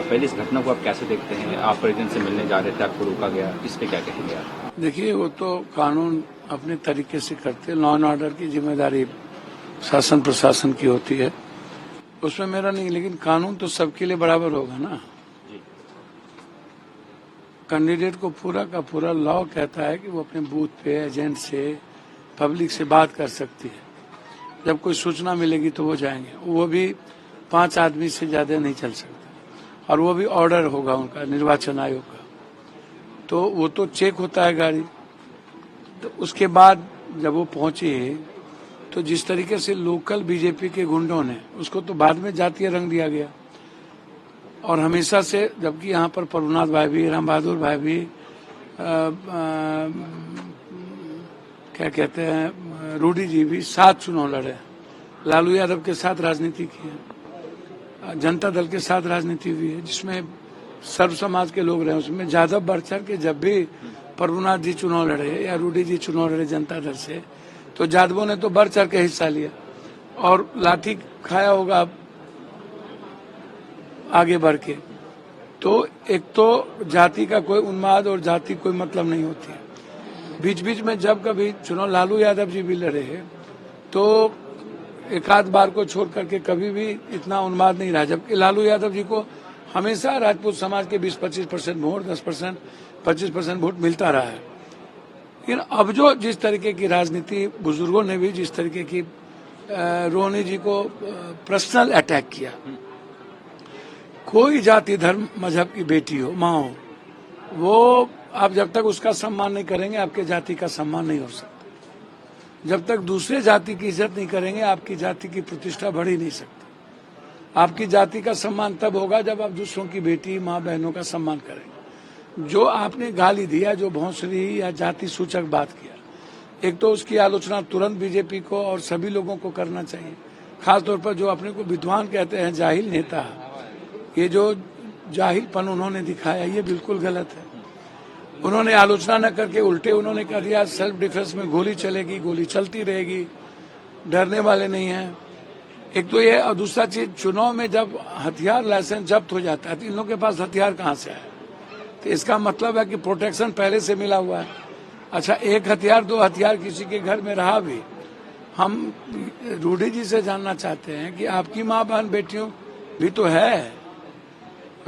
पहले इस घटना को आप कैसे देखते हैं? आप प्रेसिडेंट से मिलने जा रहे थे, आपको रोका गया, इस पे क्या कहेंगे आप? देखिए, वो तो कानून अपने तरीके से करते हैं। लॉ एंड ऑर्डर की जिम्मेदारी शासन प्रशासन की होती है, उसमें मेरा नहीं। लेकिन कानून तो सबके लिए बराबर होगा ना। कैंडिडेट को पूरा का पूरा लॉ कहता है कि वो अपने बूथ पे एजेंट से पब्लिक से बात कर सकती है। जब कोई सूचना मिलेगी तो वो जाएंगे, वो भी 5 आदमी से ज्यादा नहीं चल सकते, और वो भी ऑर्डर होगा उनका निर्वाचन आयोग का। तो वो तो चेक होता है गाड़ी। तो उसके बाद जब वो पहुंचे तो जिस तरीके से लोकल बीजेपी के गुंडों ने उसको तो बाद में जातीय रंग दिया गया, और हमेशा से, जबकि यहाँ पर प्रभुनाथ भाई भी, राम बहादुर भाई भी, क्या कहते हैं, रूडी जी भी साथ चुनाव लड़े। लालू यादव के साथ राजनीति की है, जनता दल के साथ राजनीति हुई है, जिसमें सर्व समाज के लोग रहे। उसमें ज्यादा बढ़ चढ़ के जब भी प्रभुनाथ जी चुनाव लड़े या रूडी जी चुनाव लड़े जनता दल से, तो यादवों ने तो बढ़ चढ़ के हिस्सा लिया और लाठी खाया होगा आगे बढ़ के। तो एक तो जाति का कोई उन्माद और जाति कोई मतलब नहीं होती है। बीच बीच में जब कभी चुनाव लालू यादव जी भी लड़े तो एक आध बार को छोड़ करके कभी भी इतना उन्माद नहीं रहा, जबकि लालू यादव जी को हमेशा राजपूत समाज के 20-25% वोट, 10%, 25% वोट मिलता रहा है। लेकिन अब जो जिस तरीके की राजनीति, बुजुर्गों ने भी जिस तरीके की रोहनी जी को पर्सनल अटैक किया, कोई जाति धर्म मजहब की बेटी हो, माँ हो, वो आप जब तक उसका सम्मान नहीं करेंगे आपके जाति का सम्मान नहीं हो सकता। जब तक दूसरे जाति की इज्जत नहीं करेंगे आपकी जाति की प्रतिष्ठा बढ़ ही नहीं सकती। आपकी जाति का सम्मान तब होगा जब आप दूसरों की बेटी, माँ, बहनों का सम्मान करेंगे। जो आपने गाली दिया, जो भौंसरी या जाति सूचक बात किया, एक तो उसकी आलोचना तुरंत बीजेपी को और सभी लोगों को करना चाहिए। खासतौर पर जो अपने को विद्वान कहते हैं, जाहिल नेता, ये जो जाहिलपन उन्होंने दिखाया ये बिल्कुल गलत है। उन्होंने आलोचना न करके उल्टे उन्होंने कह दिया सेल्फ डिफेंस में गोली चलेगी, गोली चलती रहेगी, डरने वाले नहीं हैं। एक तो ये, और दूसरा चीज, चुनाव में जब हथियार लाइसेंस जब्त हो जाता है तो इन लोगों के पास हथियार कहाँ से आए? तो इसका मतलब है कि प्रोटेक्शन पहले से मिला हुआ है। अच्छा, एक हथियार, 2 हथियार किसी के घर में रहा भी। हम रूडी जी से जानना चाहते हैं कि आपकी माँ, बहन, बेटियों भी तो है।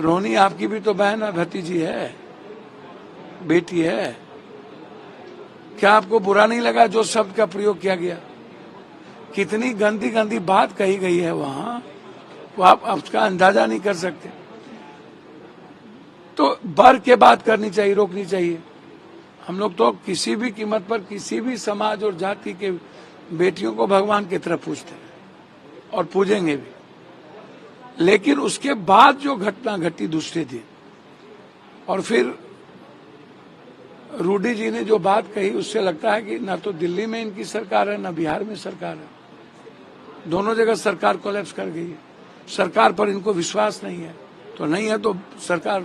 रोहनी आपकी भी तो बहन है, भतीजी है, बेटी है। क्या आपको बुरा नहीं लगा जो शब्द का प्रयोग किया गया? कितनी गंदी गंदी बात कही गई है वहां, वो आप उसका अंदाजा नहीं कर सकते। तो बढ़ के बात करनी चाहिए, रोकनी चाहिए। हम लोग तो किसी भी कीमत पर किसी भी समाज और जाति के बेटियों को भगवान की तरफ पूजते हैं और पूजेंगे भी। लेकिन उसके बाद जो घटना घटी दूसरे दिन, और फिर रूडी जी ने जो बात कही, उससे लगता है कि ना तो दिल्ली में इनकी सरकार है ना बिहार में सरकार है। दोनों जगह सरकार कोलैप्स कर गई है। सरकार पर इनको विश्वास नहीं है, तो नहीं है तो सरकार,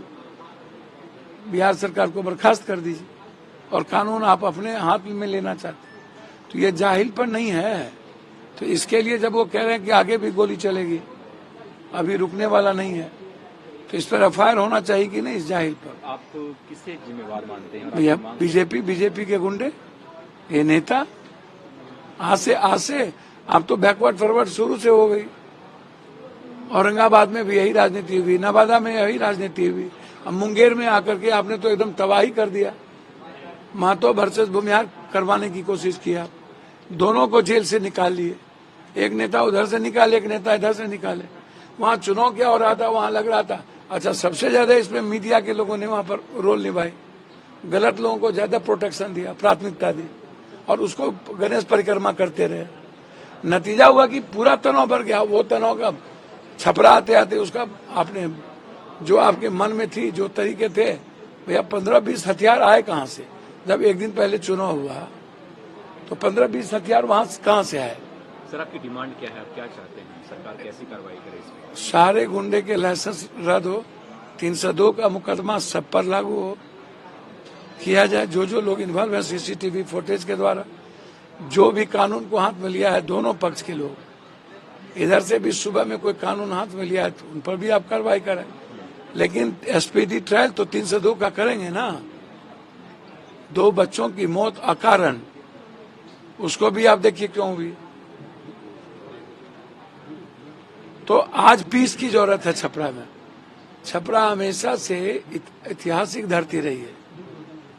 बिहार सरकार को बर्खास्त कर दीजिए और कानून आप अपने हाथ में लेना चाहते हैं। तो ये जाहिल पर नहीं है। तो इसके लिए जब वो कह रहे हैं कि आगे भी गोली चलेगी, अभी रुकने वाला नहीं है, तो इस पर एफआईआर होना चाहिए कि नहीं इस जाहिल पर? आप किसे जिम्मेवार मानते हैं? भैया बीजेपी के गुंडे, ये नेता। आज से आप तो बैकवर्ड फॉरवर्ड शुरू से हो गई। औरंगाबाद में भी यही राजनीति हुई, नवादा में यही राजनीति हुई, अब मुंगेर में आकर के आपने तो एकदम तबाही कर दिया। महतो वर्सेस भूमिहार करवाने की कोशिश किया, दोनों को जेल से निकाल लिए। एक नेता उधर से निकाले, एक नेता इधर से निकाले। वहां चुनाव क्या हो रहा था, वहां लग रहा था। अच्छा, सबसे ज्यादा इसमें मीडिया के लोगों ने वहां पर रोल निभाई, गलत लोगों को ज्यादा प्रोटेक्शन दिया, प्राथमिकता दी, और उसको गणेश परिक्रमा करते रहे। नतीजा हुआ कि पूरा तनाव बढ़ गया। वो तनाव का छपरा आते आते उसका आपने जो आपके मन में थी, जो तरीके थे, भैया 15-20 हथियार आए कहाँ से? जब एक दिन पहले चुनाव हुआ तो 15-20 हथियार वहां कहाँ से आए? सर, आपकी डिमांड क्या है? आप क्या चाहते हैं सरकार कैसी कार्रवाई करे इसमें? सारे गुंडे के लाइसेंस रद्द हो, 302 का मुकदमा सब पर लागू हो, किया जाए। जो लोग इन्वॉल्व है सीसीटीवी फुटेज के द्वारा, जो भी कानून को हाथ में लिया है, दोनों पक्ष के लोग, इधर से भी सुबह में कोई कानून हाथ में लिया है तो उन पर भी आप कार्रवाई करें। लेकिन एसपीडी ट्रायल तो 302 का करेंगे ना। 2 बच्चों की मौत अकारण, उसको भी आप देखिए क्यों हुई। तो आज पीस की जरूरत है छपरा में। छपरा हमेशा से ऐतिहासिक धरती रही है।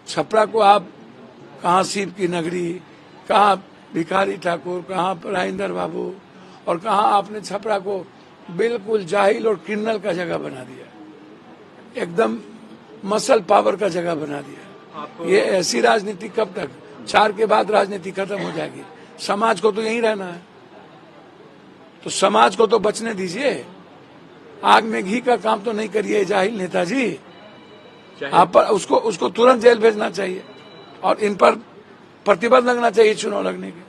छपरा को आप कहाँ सीप की नगरी, कहाँ भिखारी ठाकुर, कहाँ राजेंद्र बाबू, और कहाँ आपने छपरा को बिल्कुल जाहिल और क्रिमिनल का जगह बना दिया, एकदम मसल पावर का जगह बना दिया। ये ऐसी राजनीति कब तक? 4 के बाद राजनीति खत्म हो जाएगी। समाज को तो यहीं रहना है, तो समाज को तो बचने दीजिए। आग में घी का काम तो नहीं करिए जाहिल नेताजी। आप पर उसको तुरंत जेल भेजना चाहिए और इन पर प्रतिबंध लगना चाहिए चुनाव लड़ने के।